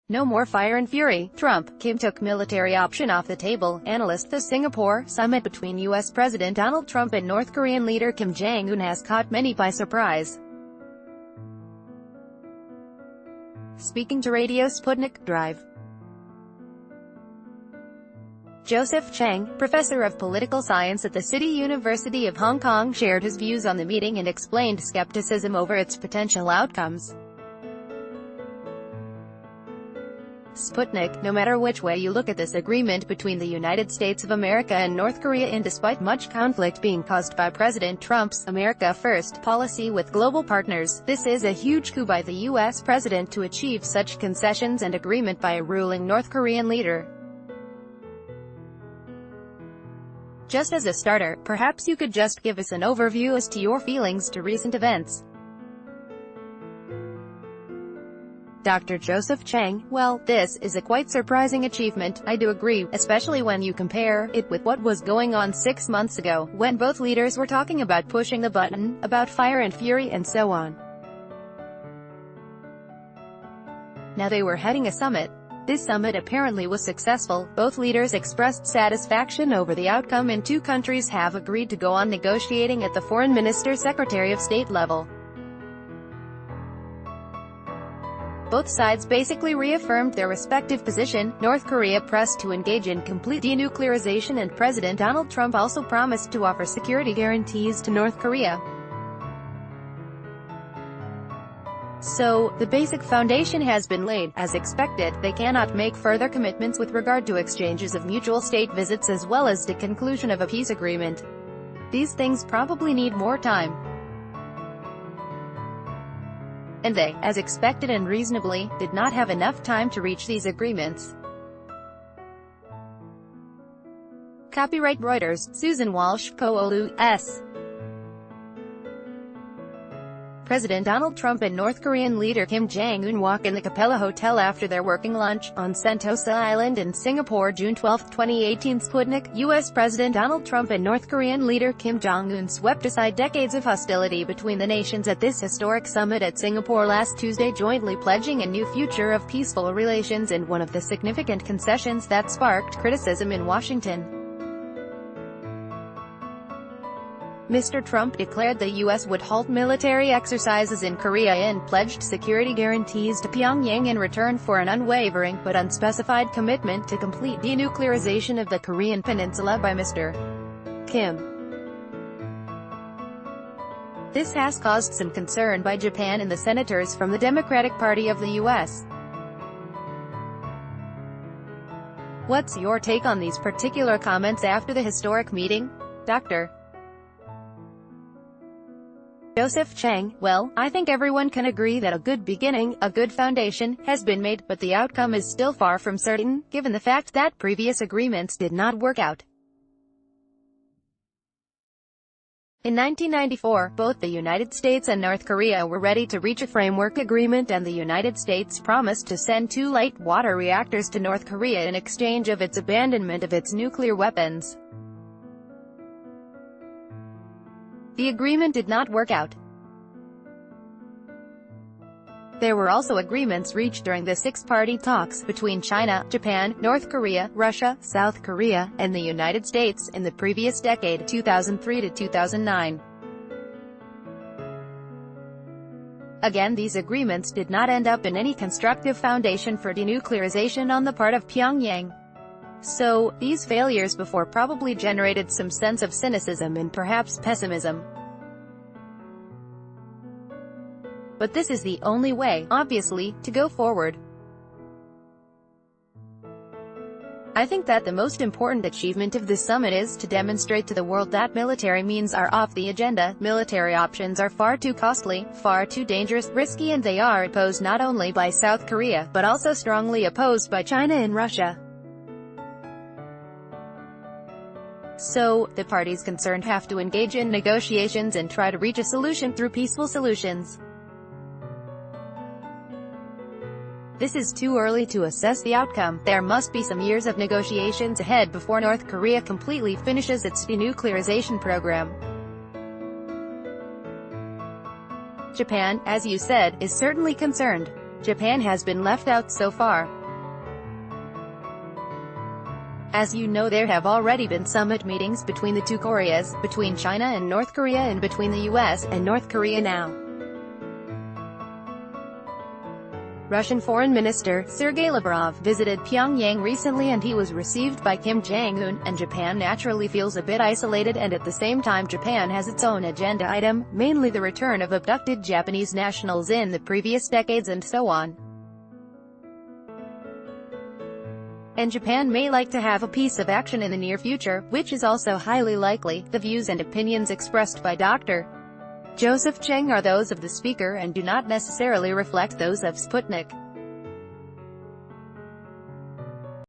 No more fire and fury. Trump, Kim took military option off the table. Analyst. The Singapore summit between U.S. President Donald Trump and North Korean leader Kim Jong-un has caught many by surprise. Speaking to Radio Sputnik, Drive. Joseph Chang, professor of political science at the City University of Hong Kong, shared his views on the meeting and explained skepticism over its potential outcomes. Sputnik, no matter which way you look at this agreement between the United States of America and North Korea, and despite much conflict being caused by President Trump's America First policy with global partners, this is a huge coup by the U.S. president to achieve such concessions and agreement by a ruling North Korean leader. Just as a starter, perhaps you could just give us an overview as to your feelings to recent events. Dr. Joseph Chang: well, this is a quite surprising achievement, I do agree, especially when you compare it with what was going on 6 months ago, when both leaders were talking about pushing the button, about fire and fury and so on. Now they were heading a summit. This summit apparently was successful. Both leaders expressed satisfaction over the outcome, and two countries have agreed to go on negotiating at the Foreign Minister Secretary of State level. Both sides basically reaffirmed their respective position. North Korea pressed to engage in complete denuclearization, and President Donald Trump also promised to offer security guarantees to North Korea. So, the basic foundation has been laid. As expected, they cannot make further commitments with regard to exchanges of mutual state visits as well as the conclusion of a peace agreement. These things probably need more time. And they, as expected and reasonably, did not have enough time to reach these agreements. Copyright Reuters, Susan Walsh, Poolu, S. President Donald Trump and North Korean leader Kim Jong-un walk in the Capella Hotel after their working lunch, on Sentosa Island in Singapore, June 12, 2018. Sputnik. U.S. President Donald Trump and North Korean leader Kim Jong-un swept aside decades of hostility between the nations at this historic summit at Singapore last Tuesday, jointly pledging a new future of peaceful relations and one of the significant concessions that sparked criticism in Washington. Mr. Trump declared the U.S. would halt military exercises in Korea and pledged security guarantees to Pyongyang in return for an unwavering, but unspecified commitment to complete denuclearization of the Korean peninsula by Mr. Kim. This has caused some concern by Japan and the senators from the Democratic Party of the U.S. What's your take on these particular comments after the historic meeting? Dr. Joseph Chang: well, I think everyone can agree that a good beginning, a good foundation, has been made, but the outcome is still far from certain, given the fact that previous agreements did not work out. In 1994, both the United States and North Korea were ready to reach a framework agreement, and the United States promised to send 2 light water reactors to North Korea in exchange of its abandonment of its nuclear weapons. The agreement did not work out. There were also agreements reached during the 6-party talks between China, Japan, North Korea, Russia, South Korea, and the United States in the previous decade, 2003 to 2009. Again, these agreements did not end up in any constructive foundation for denuclearization on the part of Pyongyang. So, these failures before probably generated some sense of cynicism and perhaps pessimism. But this is the only way, obviously, to go forward. I think that the most important achievement of this summit is to demonstrate to the world that military means are off the agenda. Military options are far too costly, far too dangerous, risky, and they are opposed not only by South Korea, but also strongly opposed by China and Russia. So, the parties concerned have to engage in negotiations and try to reach a solution through peaceful solutions. This is too early to assess the outcome. There must be some years of negotiations ahead before North Korea completely finishes its denuclearization program. Japan, as you said, is certainly concerned. Japan has been left out so far. As you know, there have already been summit meetings between the two Koreas, between China and North Korea, and between the US and North Korea now. Russian Foreign Minister Sergei Lavrov visited Pyongyang recently, and he was received by Kim Jong-un, and Japan naturally feels a bit isolated, and at the same time Japan has its own agenda item, mainly the return of abducted Japanese nationals in the previous decades and so on. And Japan may like to have a piece of action in the near future, which is also highly likely. The views and opinions expressed by Dr. Joseph Cheng are those of the speaker and do not necessarily reflect those of Sputnik.